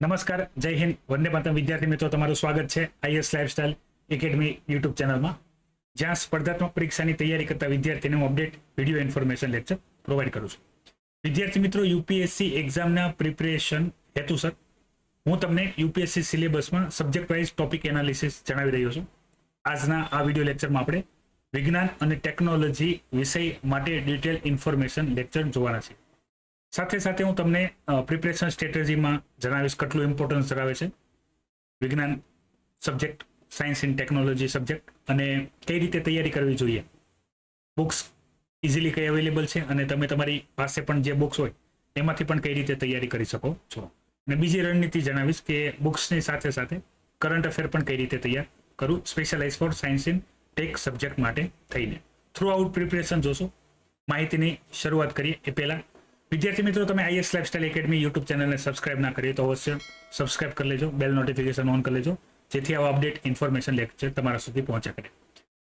નમસ્કાર, જય હિન્દ, વંદે માતરમ વિદ્યાર્થી મિત્રો, તમારું સ્વાગત છે આઈએસ લાઇફસ્ટાઇલ એકેડમી યુટ્યુબ ચેનલમાં, જ્યાં સ્પર્ધાત્મક પરીક્ષાની તૈયારી કરતા વિદ્યાર્થીને હું update video information lecture provide કરું છું. વિદ્યાર્થી મિત્રો, યુપીએસસી એક્ઝામના પ્રિપરેશન હેતુસર હું તમને યુપીએસસી સિલેબસમાં સબ્જેક્ટ વાઇઝ ટોપિક એનાલિસિસ જણાવી રહ્યો છું. આજના આ વિડીયો લેક્ચરમાં આપણે વિજ્ઞાન અને ટેકનોલોજી વિષય માટે ડિટેલ ઇન્ફોર્મેશન લેક્ચર જોવાના છે. સાથે સાથે હું તમને પ્રિપરેશન સ્ટ્રેટેજીમાં જણાવીશ કેટલું ઇમ્પોર્ટન્સ ધરાવે છે વિજ્ઞાન subject, science in technology subject, અને કઈ રીતે તૈયારી કરવી જોઈએ. બુક્સ ઇઝીલી કઈ અવેલેબલ છે અને તમે તમારી પાસે પણ જે બુક્સ હોય એમાંથી પણ કઈ રીતે તૈયારી કરી શકો છો. અને બીજી રણનીતિ જણાવીશ કે બુક્સની સાથે સાથે કરંટ અફેર પણ કઈ રીતે તૈયાર કરું, specialize for science in tech subject માટે થઈને. થ્રુ આઉટ પ્રિપરેશન જોશો. માહિતીની શરૂઆત કરીએ એ પહેલા વિદ્યાર્થી મિત્રો, તમે આઈએસ લાઇફસ્ટાઇલ એકેડમી યુટ્યુબ ચેનલને સબસ્ક્રાઇબ ના કરીએ તો અવશ્ય સબસ્ક્રાઇબ કરી લેજો, બેલ નોટિફિકેશન ઓન કરી લેજો, જેથી આવા અપડેટ ઇન્ફોર્મેશન લેક્ચર તમારા સુધી પહોંચ્યા કરે.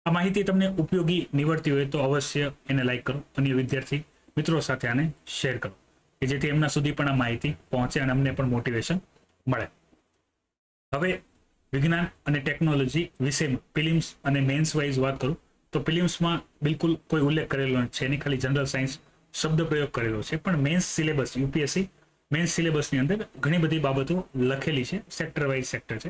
આ માહિતી તમને ઉપયોગી નીવડતી હોય તો અવશ્ય એને લાઇક કરો, અન્ય વિદ્યાર્થી મિત્રો સાથે આને શેર કરો, કે જેથી એમના સુધી પણ આ માહિતી પહોંચે અને અમને પણ મોટિવેશન મળે. હવે વિજ્ઞાન અને ટેકનોલોજી વિષયમાં પ્રિલિમ્સ અને મેન્સ વાઇઝ વાત કરું તો પ્રિલિમ્સમાં બિલકુલ કોઈ ઉલ્લેખ કરેલો નથી, એની ખાલી જનરલ સાયન્સ શબ્દ પ્રયોગ કરેલો છે. પણ મેન્સ સિલેબસ, યુપીએસસી મેન્સ સિલેબસની અંદર ઘણી બધી બાબતો લખેલી છે, સેક્ટર વાઇઝ સેક્ટર છે.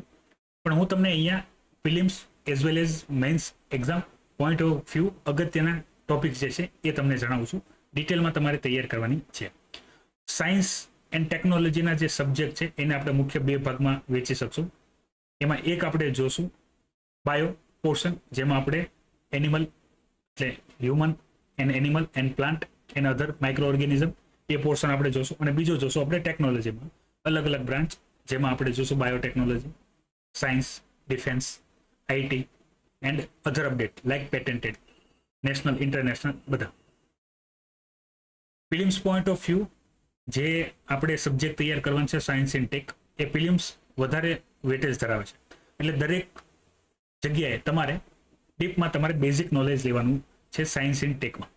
પણ હું તમને અહીંયા prelims as well as men's exam point of view અગત્યના ટોપિક જે છે એ તમને જણાવું છું. ડિટેલમાં તમારે તૈયાર કરવાની છે. સાયન્સ એન્ડ ટેકનોલોજીના જે સબ્જેક્ટ છે એને આપણે મુખ્ય બે ભાગમાં વેચી શકશું. એમાં એક આપણે જોશું બાયો પોર્શન, જેમાં આપણે એનિમલ એટલે human and animal and plant and other micro organism, A portion આપણે જોશું. અને બીજો જોશું આપણે ટેકનોલોજીમાં અલગ અલગ બ્રાન્ચ, જેમાં આપણે જોશું biotechnology, science, defence, IT and other update like patented, national, international બધા. પ્રિલિમ્સ પોઈન્ટ ઓફ વ્યૂ જે આપણે સબ્જેક્ટ તૈયાર કરવાનું છે સાયન્સ ઇન ટેક, એ પ્રિલિમ્સ વધારે વેટેજ ધરાવે છે. એટલે દરેક જગ્યાએ તમારે ડીપમાં તમારે બેઝિક નોલેજ લેવાનું છે સાયન્સ ઇન ટેકમાં.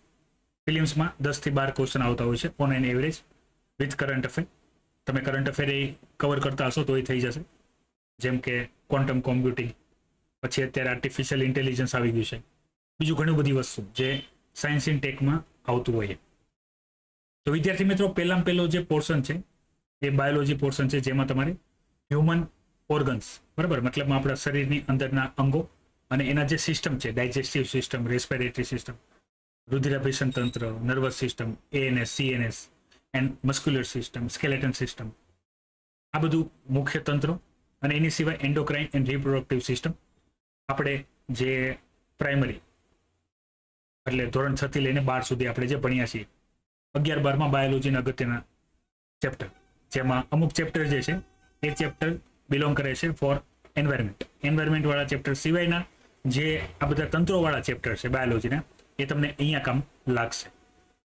પ્રિલિમ્સમાં 10 થી 12 ક્વેશ્ચન આવતા હોય છે on an average with current affair. તમે કરંટ અફેર એ કવર કરતા હશો તો એ થઈ જશે, જેમ કે ક્વોન્ટમ કોમ્પ્યુટિંગ, પછી અત્યારે આર્ટિફિશિયલ ઇન્ટેલિજન્સ આવી ગયું છે, બીજું ઘણી બધી વસ્તુ જે સાયન્સ ઇન ટેકમાં આવતું હોય. તો વિદ્યાર્થી મિત્રો, પહેલો જે પોર્શન છે એ બાયોલોજી પોર્શન છે, જેમાં તમારે હ્યુમન ઓર્ગન્સ, બરાબર, મતલબ આપણા શરીરની અંદરના અંગો અને એના જે સિસ્ટમ છે, ડાયજેસ્ટિવ સિસ્ટમ, રેસ્પિરેટરી સિસ્ટમ, રુધિરાભિસરણ તંત્ર, nervous system, ANS, CNS and muscular system, skeleton system, આ બધું મુખ્ય તંત્રો. અને એની સિવાય એન્ડોક્રાઇન એન્ડ રિપ્રોડક્ટિવ સિસ્ટમ, આપણે જે પ્રાઇમરી એટલે ધોરણ 6 થી લઈને 12 સુધી આપણે જે ભણ્યા છીએ, 11-12માં બાયોલોજીના અગત્યના ચેપ્ટર, જેમાં અમુક ચેપ્ટર જે છે એ ચેપ્ટર બિલોંગ કરે છે ફોર એન્વાયરમેન્ટ વાળા ચેપ્ટર સિવાયના જે આ બધા તંત્રો વાળા ચેપ્ટર છે બાયોલોજીના, એ તમને અહીંયા કામ લાગશે.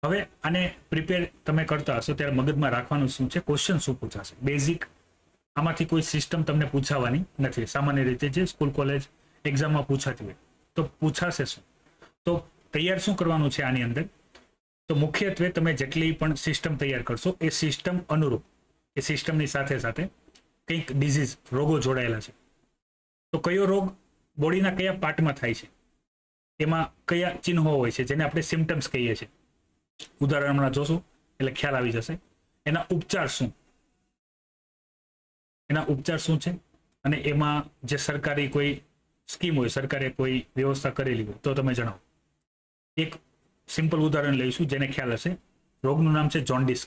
હવે આને પ્રિપેર તમે કરતા હશો ત્યારે મગજમાં રાખવાનું શું છે, ક્વેશ્ચન શું પૂછાશે. બેઝિક આમાંથી કોઈ સિસ્ટમ તમને પૂછાવાની નથી. સામાન્ય રીતે જે સ્કૂલ કોલેજ એક્ઝામમાં પૂછાતી હોય તો પૂછાશે શું. તો તૈયાર શું કરવાનું છે આની અંદર, તો મુખ્યત્વે તમે જેટલી પણ સિસ્ટમ તૈયાર કરશો એ સિસ્ટમ અનુરૂપ, એ સિસ્ટમની સાથે સાથે કંઈક ડિઝીઝ, રોગો જોડાયેલા છે. તો કયો રોગ બોડીના કયા પાર્ટમાં થાય છે, એમાં કયા ચિહ્નો હોય છે જેને આપણે સિમ્ટમ્સ કહીએ છીએ, ઉદાહરણ હમણાં જોશું એટલે ખ્યાલ આવી જશે. એના ઉપચાર શું છે, અને એમાં જે સરકારી કોઈ સ્કીમ હોય, સરકારે કોઈ વ્યવસ્થા કરેલી હોય તો તમે જણાવો. એક સિમ્પલ ઉદાહરણ લઈશું જેને ખ્યાલ હશે. રોગનું નામ છે જોન્ડિસ,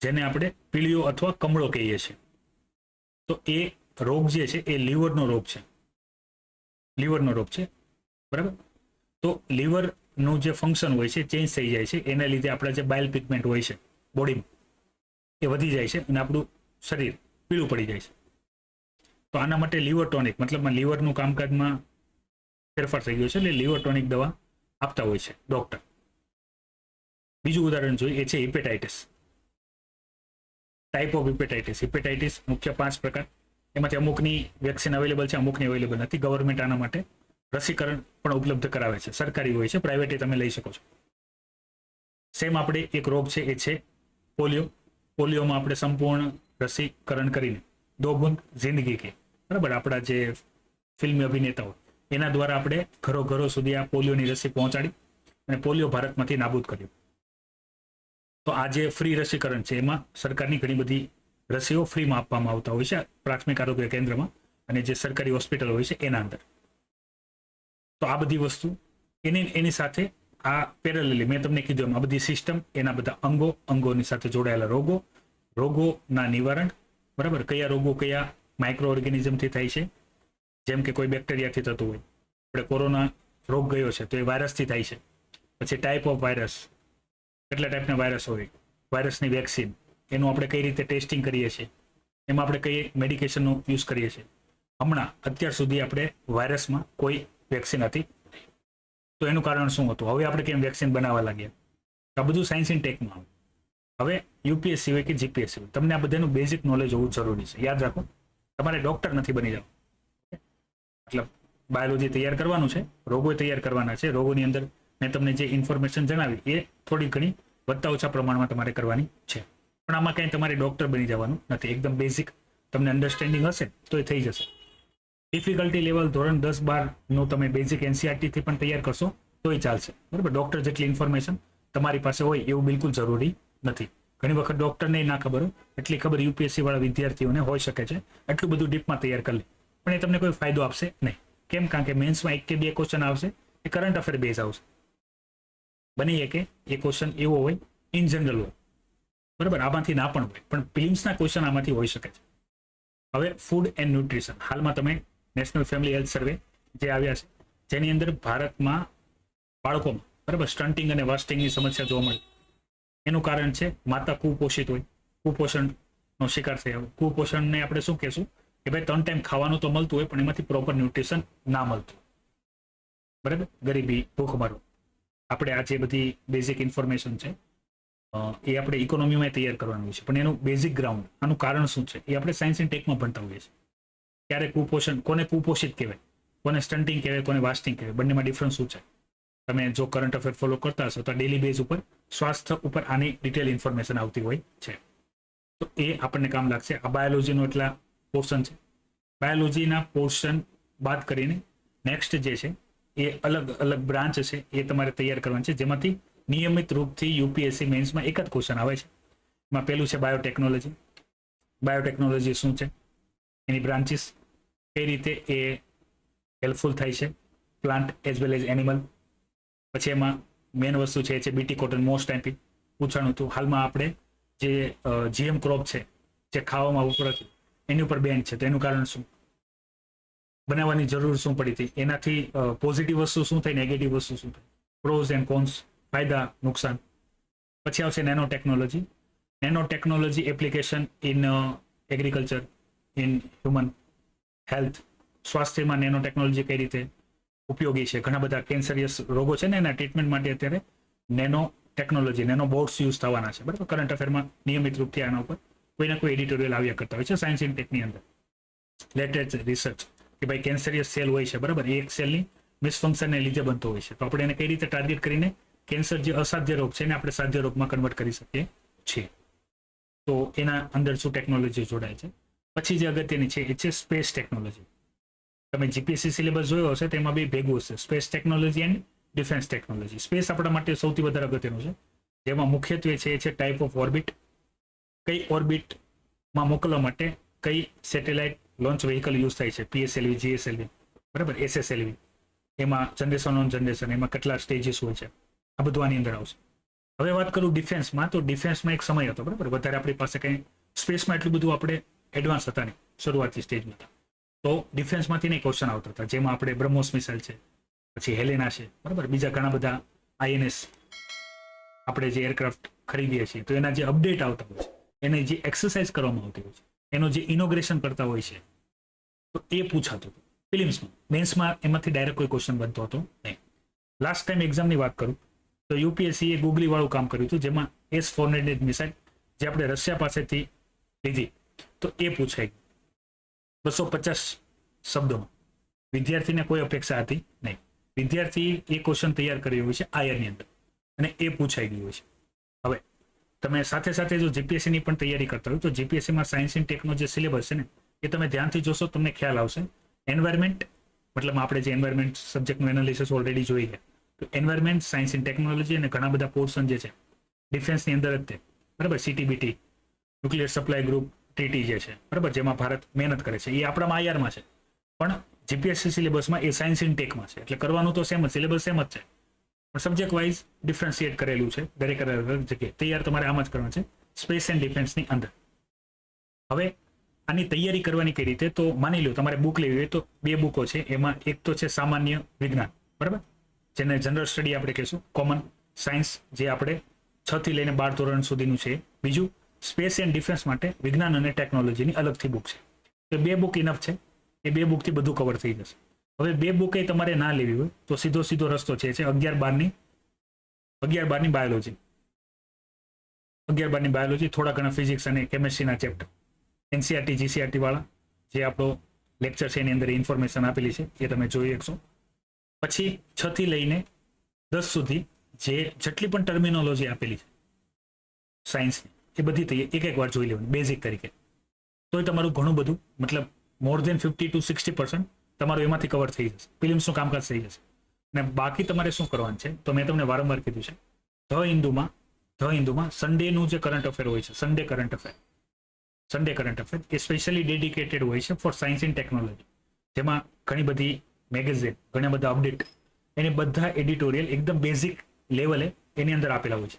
જેને આપણે પીળિયો અથવા કમળો કહીએ છીએ. તો એ રોગ જે છે એ લીવરનો રોગ છે, બરાબર. તો લીવરનું જે ફંક્શન હોય છે ચેન્જ થઈ જાય છે, એના લીધે આપણા જે બાઇલ પિગમેન્ટ હોય છે બોડીમાં એ વધી જાય છે અને આપણું શરીર પીળું પડી જાય છે. તો આના માટે લીવર ટોનિક, મતલબમાં લીવરનું કામકાજમાં ફેરફાર થઈ ગયો છે એટલે લીવર ટોનિક દવા આપતા હોય છે ડોક્ટર. બીજું ઉદાહરણ જોઈએ, એ છે હિપેટાઇટિસ. ટાઈપ ઓફ હિપેટાઇટિસ મુખ્ય 5 પ્રકાર, એમાંથી અમુકની વેક્સિન અવેલેબલ છે, અમુકની અવેલેબલ નથી. ગવર્મેન્ટ આના માટે રસીકરણ પણ ઉપલબ્ધ કરાવે છે, સરકારી હોય છે, પ્રાઇવેટ તમે લઈ શકો છો. સેમ આપણે એક રોગ છે એ છે પોલિયો. પોલિયોમાં આપણે સંપૂર્ણ રસીકરણ કરીને 2 બૂંદ જિંદગી કે, બરાબર, આપણા જે ફિલ્મી અભિનેતાઓ એના દ્વારા આપણે ઘરો ઘરો સુધી આ પોલિયોની રસી પહોંચાડી અને પોલિયો ભારતમાંથી નાબૂદ કર્યું. તો આ જે ફ્રી રસીકરણ છે એમાં સરકારની ઘણી બધી રસીઓ ફ્રીમાં આપવામાં આવતા હોય છે પ્રાથમિક આરોગ્ય કેન્દ્રમાં અને જે સરકારી હોસ્પિટલ હોય છે એના અંદર. તો આ બધી વસ્તુ એની સાથે આ પેરેલલી મેં તમને કીધું એમ આ બધી સિસ્ટમ, એના બધા અંગોની સાથે જોડાયેલા રોગોના નિવારણ, બરાબર, કયા રોગો કયા માઇક્રો ઓર્ગેનિઝમથી થાય છે, જેમ કે કોઈ બેક્ટેરિયાથી થતું હોય, આપણે કોરોના રોગ ગયો છે તો એ વાયરસથી થાય છે. પછી ટાઈપ ઓફ વાયરસ, કેટલા ટાઈપના વાયરસ હોય, વાયરસની વેક્સિન, એનું આપણે કઈ રીતે ટેસ્ટિંગ કરીએ છીએ, એમાં આપણે કઈ મેડિકેશનનો યુઝ કરીએ છીએ. હમણાં અત્યાર સુધી આપણે વાયરસમાં કોઈ વેક્સિન હતી, તો એનું કારણ શું હતું? હવે આપણે કેમ વેક્સિન બનાવવા લાગ્યા? આ બધું સાયન્સ ઇન ટેકમાં આવે. હવે યુપીએસસી હોય કે જીપીએસસી હોય, તમને આ બધાનું બેઝિક નોલેજ હોવું જરૂરી છે. યાદ રાખો, તમારે ડોક્ટર નથી બની જવું. મતલબ બાયોલોજી તૈયાર કરવાનું છે, રોગો તૈયાર કરવાના છે. રોગોની અંદર મેં તમને જે ઇન્ફોર્મેશન જણાવી એ થોડી ઘણી વધતા ઓછા પ્રમાણમાં તમારે કરવાની છે, પણ આમાં કંઈ તમારે ડોક્ટર બની જવાનું નથી. એકદમ બેઝિક તમને અન્ડરસ્ટેન્ડિંગ હશે તો એ થઈ જશે. ડિફિકલ્ટી લેવલ ધોરણ 10-12 નું તમે બેઝિક એનસીઆરટી થી પણ તૈયાર કરશો તોય ચાલશે, બરાબર. ડોક્ટર જેટલી ઇન્ફોર્મેશન તમારી પાસે હોય એવું બિલકુલ જરૂરી નથી. ઘણી વખત ડોક્ટરને ના ખબર હોય એટલી ખબર યુપીએસસી વાળા વિદ્યાર્થીઓને હોઈ શકે છે. એટલું બધું ડીપમાં તૈયાર કરી લે પણ એ તમને કોઈ ફાયદો આપશે નહીં. કેમ? કારણ કે મેન્સમાં 1 કે 2 ક્વેશ્ચન આવશે, એ કરંટ અફેર બેઝ આવશે. બની કે એ ક્વેશ્ચન એવો હોય ઇન જનરલ હોય, બરાબર, આમાંથી ના પણ હોય, પણ પ્રિલિમ્સના ક્વેશ્ચન આમાંથી હોઈ શકે છે. હવે ફૂડ એન્ડ ન્યુટ્રિશન, હાલમાં તમે નેશનલ ફેમિલી હેલ્થ સર્વે જે આવ્યા છે જેની અંદર ભારતમાં બાળકોમાં, બરાબર, સ્ટન્ટિંગ અને વાસ્ટિંગની સમસ્યા જોવા મળે. એનું કારણ છે માતા કુપોષિત હોય, કુપોષણનો શિકાર થયા હોય. કુપોષણને આપણે શું કહેશું કે ભાઈ 3 ટાઈમ ખાવાનું તો મળતું હોય પણ એમાંથી પ્રોપર ન્યુટ્રિશન ના મળતું, બરાબર. ગરીબી, ભૂખમરો, આપણે આ જે બધી બેઝિક ઇન્ફોર્મેશન છે એ આપણે ઇકોનોમીમાં તૈયાર કરવાનું છે, પણ એનું બેઝિક ગ્રાઉન્ડ, આનું કારણ શું છે એ આપણે સાયન્સ ઇન ટેકમાં ભણતા હોઈએ છીએ. ક્યારે કુપોષણ, કોને કુપોષિત કહેવાય, કોને સ્ટન્ટિંગ કહેવાય, કોને વાસ્ટિંગ કહેવાય, બંનેમાં ડિફરન્સ શું છે? તમે જો કરંટ અફેર ફોલો કરતા હશો તો ડેલી બેઝ ઉપર સ્વાસ્થ્ય ઉપર આની ડિટેલ ઇન્ફોર્મેશન આવતી હોય છે, તો એ આપણને કામ લાગશે. આ બાયોલોજીનો એટલા પોર્શન છે. બાયોલોજીના પોર્શન બાદ કરીને નેક્સ્ટ જે છે એ અલગ અલગ બ્રાન્ચ છે એ તમારે તૈયાર કરવાની છે, જેમાંથી નિયમિત રૂપથી યુપીએસસી મેન્સમાં એક જ ક્વેશ્ચન આવે છે. એમાં પહેલું છે બાયોટેકનોલોજી. બાયોટેકનોલોજી શું છે, એની બ્રાન્ચીસ, કઈ રીતે એ હેલ્પફુલ થાય છે plant as well as animal. પછી એમાં મેન વસ્તુ છે એ છે બીટી કોટન, મોસ્ટ ટાઈમ પૂછવાનું હતું. હાલમાં આપણે જે જીએમ ક્રોપ છે જે ખાવામાં વપરાતું એની ઉપર બેન છે, તો એનું કારણ શું, બનાવવાની જરૂર શું પડી હતી, એનાથી પોઝિટિવ વસ્તુ શું થઈ, નેગેટિવ વસ્તુ શું થઈ, પ્રોઝ એન્ડ કોન્સ, ફાયદા નુકસાન. પછી આવશે nano technology. Nano technology application in agriculture, in human health, સ્વાસ્થ્યમાં નેનો ટેકનોલોજી કઈ રીતે ઉપયોગી છે. ઘણા બધા કેન્સરિયસ રોગો છે ને એના ટ્રીટમેન્ટ માટે અત્યારે nano technology, nano boards use થવાના છે, બરાબર. કરંટ અફેરમાં નિયમિત રૂપથી આના ઉપર કોઈને કોઈ એડિટોરિયલ આવ્યા કરતા હોય છે સાયન્સ ઇન ટેકની અંદર. લેટેસ્ટ રિસર્ચ કે ભાઈ કેન્સરિયસ સેલ હોય છે, બરાબર, એ એક સેલની મિસફંક્શનને લીધે બનતો હોય છે, તો આપણે એને કઈ રીતે ટાર્ગેટ કરીને કેન્સર જે અસાધ્ય રોગ છે એને આપણે સાધ્ય રોગમાં કન્વર્ટ કરી શકીએ છીએ. તો એના અંદર શું ટેકનોલોજી જોડાય છે. પછી જે અગત્યની છે એ છે સ્પેસ ટેકનોલોજી. તમે જીપીએસસી સિલેબસ જોયો હશે તેમાં બી ભેગું હશે, space technology and defence technology. Space આપણા માટે સૌથી વધારે અગત્યનું છે, જેમાં મુખ્યત્વે છે એ છે ટાઈપ ઓફ ઓર્બિટ, કઈ ઓર્બિટમાં મોકલવા માટે કઈ સેટેલાઇટ લોન્ચ વ્હીકલ યુઝ થાય છે, પીએસએલવી, જીએસએલવી, બરાબર, એસએસએલવી, એમાં જનરેશન ઓન જનરેશન, એમાં કેટલા સ્ટેજીસ હોય છે, આ બધું આની અંદર આવશે. હવે વાત કરું ડિફેન્સમાં, તો ડિફેન્સમાં એક સમય હતો, બરાબર, વધારે આપણી પાસે કંઈ સ્પેસમાં એટલું બધું આપણે એડવાન્સ હતા નહીં શરૂઆતની સ્ટેજમાં, તો ડિફેન્સમાંથી નહીં ક્વેશ્ચન આવતા હતા, જેમાં આપણે બ્રહ્મોસ મિસાઇલ છે, પછી હેલેના છે, બરાબર, બીજા ઘણા બધા આઈએનએસ આપણે જે એરક્રાફ્ટ ખરીદીએ છીએ તો એના જે અપડેટ આવતા હોય છે, એને જે એક્સરસાઇઝ કરવામાં આવતી હોય છે, એનો જે ઇનોગ્રેશન કરતા હોય છે, તો એ પૂછાતું હતું ફિલિમ્સમાં. મેન્સમાં એમાંથી ડાયરેક્ટ કોઈ ક્વેશ્ચન બનતો હતો નહીં. લાસ્ટ ટાઈમ એક્ઝામની વાત કરું તો યુપીએસસી એ ગૂગલી વાળું કામ કર્યું હતું, જેમાં S-400 મિસાઇલ જે આપણે રશિયા પાસેથી લીધી તો એ પૂછાઈ 250 શબ્દોમાં. વિદ્યાર્થીને કોઈ અપેક્ષા હતી નહીં. વિદ્યાર્થી એ ક્વેશ્ચન તૈયાર કર્યો હોય છે આયરની અંદર અને એ પૂછાઈ ગયું હોય છે. હવે તમે સાથે સાથે જો જીપીએસસી ની પણ તૈયારી કરતા હોય તો જીપીએસસી માં સાયન્સ એન્ડ ટેકનો જે સિલેબસ છે ને એ તમે ધ્યાનથી જોશો તમને ખ્યાલ આવશે. એન્વાયરમેન્ટ મતલબ આપણે જે એન્વાયરમેન્ટ સબ્જેક્ટનું એનાલિસિસ ઓલરેડી જોઈ ગયા, તો એન્વાયરમેન્ટ, સાયન્સ એન્ડ ટેકનોલોજી અને ઘણા બધા પોર્શન જે છે ડિફેન્સની અંદર જ તે, બરાબર, સીટીબીટી, ન્યુક્લિયર સપ્લાય ગ્રુપ, ટીટી જે છે, બરાબર, જેમાં ભારત મહેનત કરે છે, એ આપણામાં આઈઆરમાં છે. પણ જીપીએસસી સિલેબસમાં એ સાયન્સ એન્ડ ટેકમાં છે, એટલે કરવાનું તો સેમ જ, સિલેબસ સેમ જ છે, પણ સબ્જેક્ટ વાઇઝ ડિફરન્શિએટ કરેલું છે દરેક જગ્યાએ. તૈયાર તમારે આમ જ કરવાનું છે સ્પેસ એન્ડ ડિફેન્સની અંદર. હવે આની તૈયારી કરવાની કઈ રીતે, તો માની લો તમારે બુક લેવી હોય તો 2 બુકો છે. એમાં એક તો છે સામાન્ય વિજ્ઞાન, બરાબર, જેને જનરલ સ્ટડી આપણે કહીશું, કોમન સાયન્સ, જે આપણે 6 થી લઈને 12 ધોરણ સુધીનું છે. બીજું સ્પેસ એન્ડ ડિફેન્સ માટે વિજ્ઞાન અને ટેકનોલોજીની અલગથી બુક છે. તો 2 બુક ઇનફ છે, એ 2 બુકથી બધું કવર થઈ જશે. હવે 2 બુકે તમારે ના લેવી હોય તો સીધો રસ્તો છે 11-12ની બાયોલોજી, 11-12ની બાયોલોજી, થોડા ઘણા ફિઝિક્સ અને કેમેસ્ટ્રીના ચેપ્ટર, એનસીઆરટી જીસીઆરટી વાળા જે આપણો લેક્ચર છે એની અંદર ઇન્ફોર્મેશન આપેલી છે એ તમે જોઈ શકશો. પછી 6 થી લઈને 10 સુધી જે જેટલી પણ ટર્મિનોલોજી આપેલી છે સાયન્સની, એ બધી એક વાર જોઈ લેવાની બેઝિક તરીકે. તો તમારું ઘણું બધું, મતલબ મોર દેન 50 to 60% તમારું એમાંથી કવર થઈ જશે, ફિલ્મ્સનું કામકાજ થઈ જશે. અને બાકી તમારે શું કરવાનું છે, તો મેં તમને વારંવાર કીધું છે, ધ હિન્દુમાં સન્ડેનું જે કરંટ અફેર હોય છે, સન્ડે કરંટ અફેર એ સ્પેશિયલી ડેડિકેટેડ હોય છે ફોર સાયન્સ એન્ડ ટેકનોલોજી, જેમાં ઘણી બધી મેગેઝિન, ઘણા બધા અપડેટ, એની બધા એડિટોરિયલ એકદમ બેઝિક લેવલે એની અંદર આપેલા હોય છે.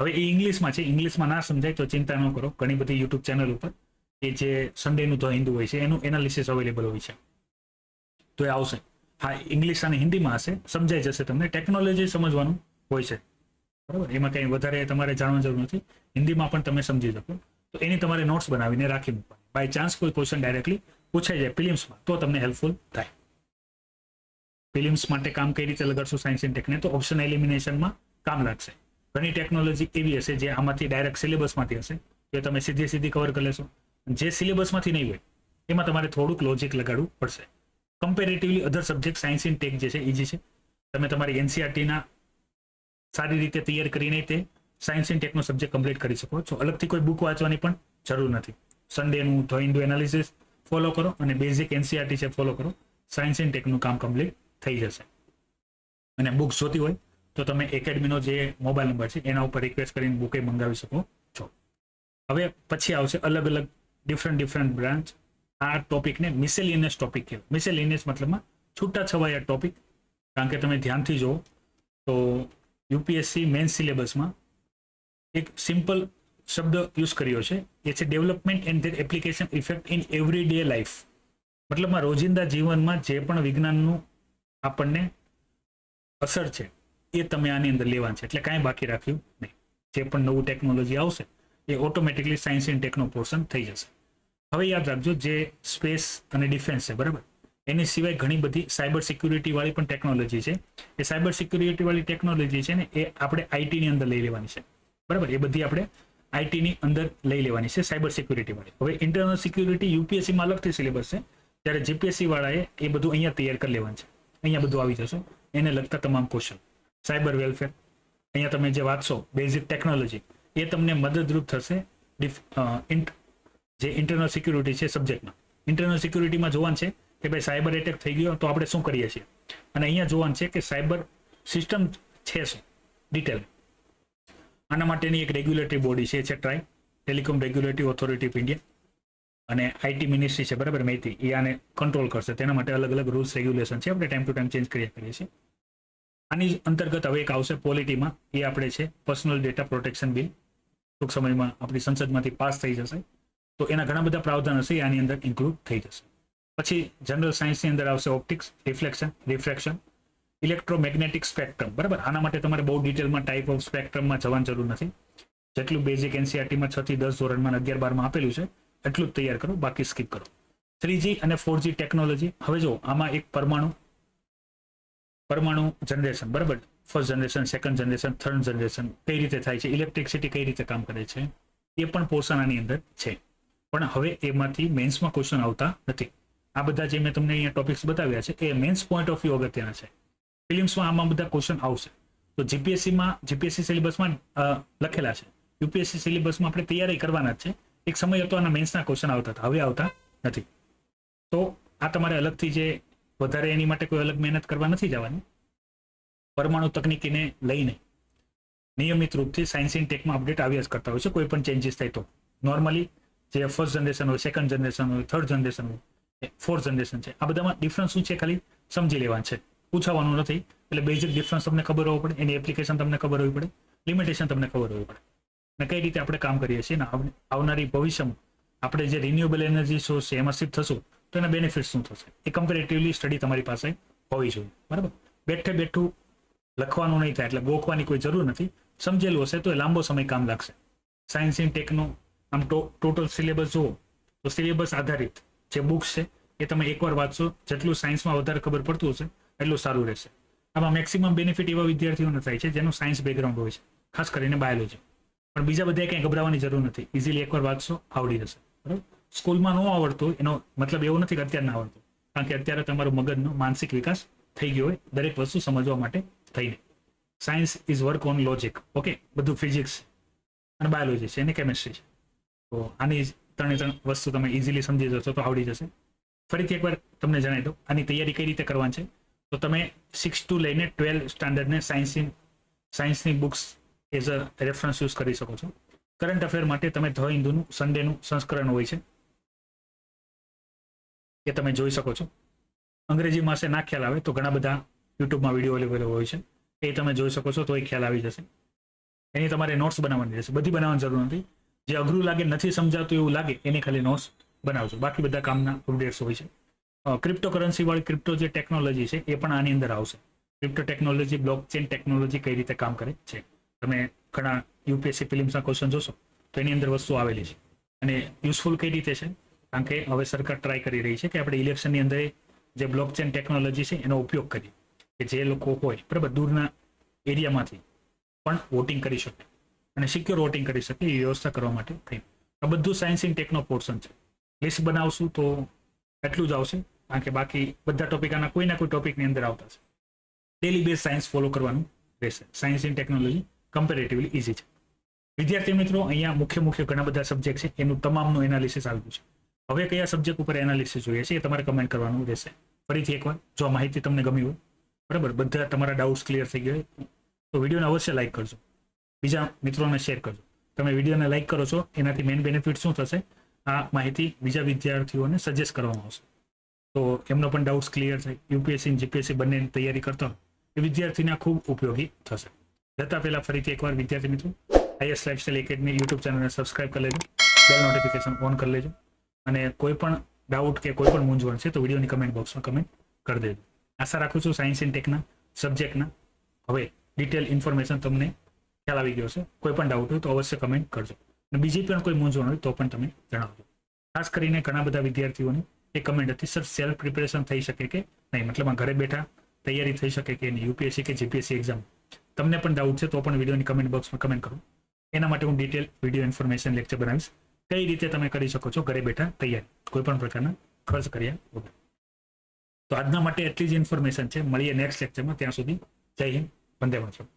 હવે એ ઇંગ્લિશમાં છે, ઇંગ્લિશમાં ના સમજાય તો ચિંતા ન કરો, ઘણી બધી યુટ્યુબ ચેનલ ઉપર એ જે સન્ડેનું ધ હિન્દુ હોય છે એનું એનાલિસિસ અવેલેબલ હોય છે, તો એ આવશે. હા, ઇંગ્લિશ અને હિન્દીમાં હશે, સમજાઈ જશે તમને. ટેકનોલોજી સમજવાનું હોય છે, બરાબર, એમાં કંઈ વધારે તમારે જાણવાની જરૂર નથી, હિન્દીમાં પણ તમે સમજી શકો. તો એની તમારે નોટ્સ બનાવીને રાખી મૂકવાની. બાય ચાન્સ કોઈ ક્વેશ્ચન ડાયરેક્ટલી પૂછાઈ જાય ફિલિમ્સમાં તો તમને હેલ્પફુલ થાય. ફિલિમ્સ માટે કામ કઈ રીતે લગાડશું સાયન્સ એન્ડ ટેકને, તો ઓપ્શન એલિમિનેશનમાં કામ લાગશે. ઘણી ટેકનોલોજી એવી હશે જે આમાંથી ડાયરેક્ટ સિલેબસમાંથી હશે, એ તમે સીધી કવર કરી લેશો. જે સિલેબસમાંથી નહીં હોય એમાં તમારે થોડુંક લોજિક લગાડવું પડશે. Comparatively other subject science and tech જે છે ઇઝી છે. તમે તમારી એનસીઆરટીના સારી રીતે તૈયાર કરીને તે science and techno subject complete કરી શકો છો. અલગથી કોઈ બુક વાંચવાની પણ જરૂર નથી. સન્ડેનું ધ હિન્દુ એનાલિસિસ ફોલો કરો અને બેઝિક એનસીઆરટી છે ફોલો કરો, સાયન્સ એન્ડ ટેકનું કામ કમ્પ્લીટ થઈ જશે. અને બુક્સ જોતી હોય તો તમે એકેડમીનો જે મોબાઈલ નંબર છે એના ઉપર રિક્વેસ્ટ કરીને બુકે મંગાવી શકો છો. હવે પછી આવશે અલગ ડિફરન્ટ બ્રાન્ચ. આ ટોપિકને મિસેલિનિયસ ટોપિક કહેવાય. મિસેલિનિયસ મતલબમાં છૂટા છવાયા ટોપિક. કારણ કે તમે ધ્યાનથી જુઓ તો યુપીએસસી મેઇન સિલેબસમાં એક સિમ્પલ શબ્દ યુઝ કર્યો છે, એ છે development and there application effect in every day life. મતલબમાં રોજિંદા જીવનમાં જે પણ વિજ્ઞાનનું આપણને અસર છે એ તમે આની અંદર લેવાનું છે, એટલે કાંઈ બાકી રાખ્યું નહીં. જે પણ નવું ટેકનોલોજી આવશે એ automatically science and techno portion થઈ જશે. હવે યાદ રાખજો, જે સ્પેસ અને ડિફેન્સ છે, બરાબર, એની સિવાય ઘણી બધી સાયબર સિક્યુરિટી વાળી પણ ટેકનોલોજી છે. એ સાયબર સિક્યુરિટી વાળી ટેકનોલોજી છે ને એ આપણે આઈટીની અંદર લઈ લેવાની છે, બરાબર. એ બધી આપણે આઈટીની અંદર લઈ લેવાની છે સાયબર સિક્યુરિટી વાળી. હવે ઇન્ટરનલ સિક્યુરિટી યુપીએસસીમાં અલગથી સિલેબસ છે, ત્યારે જીપીએસસી વાળાએ એ બધું અહીંયા તૈયાર કરી લેવાનું છે. અહીંયા બધું આવી જશે, એને લગતા તમામ ક્વેશ્ચન. સાયબર વેલફેર અહીંયા તમે જે વાંચશો, બેઝિક ટેકનોલોજી, એ તમને મદદરૂપ થશે જે ઇન્ટરનલ સિક્યુરિટી છે સબ્જેક્ટમાં. ઇન્ટરનલ સિક્યુરિટીમાં જોવાનું છે કે ભાઈ સાયબર એટેક થઈ ગયો તો આપણે શું કરીએ છીએ, અને અહીંયા જોવાનું છે કે સાયબર સિસ્ટમ છે શું ડિટેલ. આના માટેની એક રેગ્યુલેટરી બોડી છે, telecom regulatory authority of India, અને આઈટી મિનિસ્ટ્રી છે, બરાબર, માહિતી, એ આને કંટ્રોલ કરશે. તેના માટે અલગ રૂલ્સ રેગ્યુલેશન છે, આપણે ટાઈમ ટુ ટાઈમ ચેન્જ કર્યા કરીએ છીએ. આની અંતર્ગત હવે એક આવશે પોલિટીમાં, એ આપણે છે પર્સનલ ડેટા પ્રોટેક્શન બિલ. ટૂંક સમયમાં આપણી સંસદમાંથી પાસ થઈ જશે, તો એના ઘણા બધા પ્રાવધાન હશે, આની અંદર ઇન્ક્લુડ થઈ જશે. પછી જનરલ સાયન્સની અંદર આવશે optics, reflection, refraction, electromagnetic spectrum, બરાબર. આના માટે તમારે બહુ ડિટેલમાં ટાઈપ ઓફ સ્પેક્ટ્રમમાં જવાની જરૂર નથી. જેટલું બેઝિક એનસીઆરટીમાં 6 થી 10 ધોરણમાં 11-12માં આપેલું છે એટલું જ તૈયાર કરો, બાકી સ્કીપ કરો. 3G અને 4G ટેકનોલોજી. હવે જો આમાં એક પરમાણુ જનરેશન, બરાબર, first generation, second generation, third generation કઈ રીતે થાય છે, ઇલેક્ટ્રિસિટી કઈ રીતે કામ કરે છે, એ પણ પોર્શન આની અંદર છે. પણ હવે એમાંથી મેન્સમાં ક્વેશ્ચન આવતા નથી. આ બધા જે મેં તમને અહીંયા ટોપિક્સ બતાવ્યા છે એ મેન્સ પોઈન્ટ ઓફ વ્યૂ અગત્યના છે. ફિલિમ્સમાં આમાં બધા ક્વેશ્ચન આવશે. તો જીપીએસસી સિલેબસમાં લખેલા છે યુપીએસસી સિલેબસમાં આપણે તૈયારી કરવાના જ છે. એક સમય હતો આના મેન્સના ક્વેશ્ચન આવતા હતા, હવે આવતા નથી. તો આ તમારે અલગથી જે વધારે એની માટે કોઈ અલગ મહેનત કરવા નથી જવાની. પરમાણુ તકનીકીને લઈને નિયમિત રૂપથી સાયન્સ ઇન ટેકમાં અપડેટ આવ્યા જ કરતા હોય છે. કોઈ પણ ચેન્જીસ થાય તો નોર્મલી જે ફર્સ્ટ જનરેશન હોય, સેકન્ડ જનરેશન હોય, થર્ડ જનરેશન હોય, ફોર્થ જનરેશન છે, આ બધામાં ડિફરન્સ શું છે ખાલી સમજી લેવાનું છે, પૂછવાનું નથી. એટલે બેઝિક ડિફરન્સ તમને ખબર હોવું પડે, એની એપ્લિકેશન તમને ખબર હોવી પડે, લિમિટેશન તમને ખબર હોવી પડે, અને કઈ રીતે આપણે કામ કરીએ છીએ ને આવનારી ભવિષ્યમાં આપણે જે રિન્યુએબલ એનર્જી સોર્સ છે એમાં શિફ્ટ થશું તો એના બેનિફિટ શું થશે, એ કમ્પેરેટિવલી સ્ટડી તમારી પાસે હોવી જોઈએ. બરાબર, બેઠે બેઠું લખવાનું નહીં થાય, એટલે ગોખવાની કોઈ જરૂર નથી. સમજેલું હશે તો એ લાંબો સમય કામ લાગશે. સાયન્સ ઇન ટેકનો આમ ટોટલ સિલેબસ જુઓ તો સિલેબસ આધારિત જે બુક્સ છે એ તમે એકવાર વાંચશો, જેટલું સાયન્સમાં વધારે ખબર પડતું હશે એટલું સારું રહેશે. આમાં મેક્સિમમ બેનિફિટ એવા વિદ્યાર્થીઓને થાય છે જેનું સાયન્સ બેકગ્રાઉન્ડ હોય છે, ખાસ કરીને બાયોલોજી. પણ બીજા બધા કંઈ ગભરાવાની જરૂર નથી, ઇઝીલી એકવાર વાંચશો આવડી જશે. બરાબર, સ્કૂલમાં ન આવડતું એનો મતલબ એવો નથી કે અત્યારે ના આવડતું, કારણ કે અત્યારે તમારું મગજનો માનસિક વિકાસ થઈ ગયો હોય દરેક વસ્તુ સમજવા માટે થઈને. Science is work on logic. Okay, બધું ફિઝિક્સ અને બાયોલોજી છે અને કેમિસ્ટ્રી છે. તો આની ત્રણ વસ્તુ તમે ઇઝીલી સમજી જશો તો આવડી જશે. ફરીથી એકવાર તમને જણાવી દઉં આની તૈયારી કઈ રીતે કરવાની છે. તો તમે 6 to લઈને 12 સ્ટાન્ડર્ડને સાયન્સની books as a reference use કરી શકો છો. કરંટ અફેર માટે તમે ધ હિન્દુનું સન્ડેનું સંસ્કરણ હોય છે એ તમે જોઈ શકો છો. અંગ્રેજીમાં છે ના ખ્યાલ આવે તો ઘણા બધા યુટ્યુબમાં વિડીયો અવેલેબલ હોય છે, એ તમે જોઈ શકો છો તો એ ખ્યાલ આવી જશે. એની તમારે નોટ્સ બનાવવાની રહેશે, બધી બનાવવાની જરૂર નથી. જે અઘરું લાગે, નથી સમજાતું એવું લાગે એની ખાલી નોટ્સ બનાવજો, બાકી બધા કામના અપડેટ્સ હોય છે. ક્રિપ્ટોકરન્સી વાળી ક્રિપ્ટો જે ટેકનોલોજી છે એ પણ આની અંદર આવશે. ક્રિપ્ટો ટેકનોલોજી, બ્લોકચેન ટેકનોલોજી કઈ રીતે કામ કરે છે. તમે ઘણા યુપીએસસી ફિલ્મ્સના ક્વેશ્ચન જોશો તો એની અંદર વસ્તુ આવેલી છે. અને યુઝફુલ કઈ રીતે છે, કારણ કે હવે સરકાર ટ્રાય કરી રહી છે કે આપણે ઇલેક્શનની અંદર જે બ્લોકચેન ટેકનોલોજી છે એનો ઉપયોગ કરીએ, કે જે લોકો હોય બરાબર દૂરના એરિયામાંથી પણ વોટિંગ કરી શકે અને સિક્યોર વોટિંગ કરી શકે એ વ્યવસ્થા કરવા માટે થઈ. આ બધું સાયન્સ ઇન ટેકનો પોર્શન છે. લિસ્ટ બનાવશું તો એટલું જ આવશે, કારણ કે બાકી બધા ટોપિક આના કોઈ ના કોઈ ટોપિકની અંદર આવતા છે. ડેલી બેઝ સાયન્સ ફોલો કરવાનું રહેશે. Science in technology comparatively easy છે. વિદ્યાર્થી મિત્રો, અહીંયા મુખ્ય ઘણા બધા સબ્જેક્ટ છે, એનું તમામનું એનાલિસિસ આવ્યું છે. હવે કયા સબ્જેક્ટ ઉપર એનાલિસિસ જોઈએ છે એ તમારે કમેન્ટ કરવાનું રહેશે. ફરીથી એકવાર, જો આ માહિતી તમને ગમી હોય, બરાબર, બધા તમારા ડાઉટ્સ ક્લિયર થઈ ગયા હોય તો વિડીયોને અવશ્ય લાઇક કરજો, બીજા મિત્રોને શેર કરજો. તમે વિડીયોને લાઇક કરો છો એનાથી મેઇન બેનિફિટ શું થશે, આ માહિતી બીજા વિદ્યાર્થીઓને સજેસ્ટ કરવામાં આવશે તો એમનો પણ ડાઉટ્સ ક્લિયર થાય. યુપીએસસી જીપીએસસી બંનેની તૈયારી કરતા હોય એ વિદ્યાર્થીને ખૂબ ઉપયોગી થશે. જતા પહેલા ફરીથી એકવાર વિદ્યાર્થી મિત્રો, આઈએસ લાઇફસ્ટાઇલ એકેડમી યુટ્યુબ ચેનલને સબસ્ક્રાઇબ કરી લેજો, બેલ નોટિફિકેશન ઓન કરી લેજો, અને કોઈ પણ ડાઉટ કે કોઈ પણ મૂંઝવણ છે તો વિડીયોની કમેન્ટ બોક્સમાં કમેન્ટ કરી દેજો. આશા રાખું છું સાયન્સ ઇન ટેકના સબ્જેક્ટના હવે ડિટેલ ઇન્ફોર્મેશન તમને ખ્યાલ આવી ગયો છે. કોઈ પણ ડાઉટ હોય તો અવશ્ય કમેન્ટ કરજો, અને બીજી પણ કોઈ મૂંઝવણ હોય તો પણ તમે જણાવજો. ખાસ કરીને ઘણા બધા વિદ્યાર્થીઓની એ કમેન્ટ હતી, સર સેલ્ફ પ્રિપેરેશન થઈ શકે કે નહીં, મતલબ ઘરે બેઠા તૈયારી થઈ શકે કે નહીં યુપીએસસી કે જીપીએસસી એક્ઝામ. તમને પણ ડાઉટ છે તો પણ વિડીયોની કમેન્ટ બોક્સમાં કમેન્ટ કરો. એના માટે હું ડિટેલ વિડીયો ઇન્ફોર્મેશન લેક્ચર બનાવીશ, કઈ રીતે તમે કરી શકો છો ઘરે બેઠા તૈયારી, કોઈ પણ પ્રકારના ખર્ચ કર્યા વગર. તો આજના માટે એટલી જ ઇન્ફોર્મેશન છે. મળીએ નેક્સ્ટ લેક્ચરમાં. ત્યાં સુધી જય હિન્દ, વંદે માતરમ.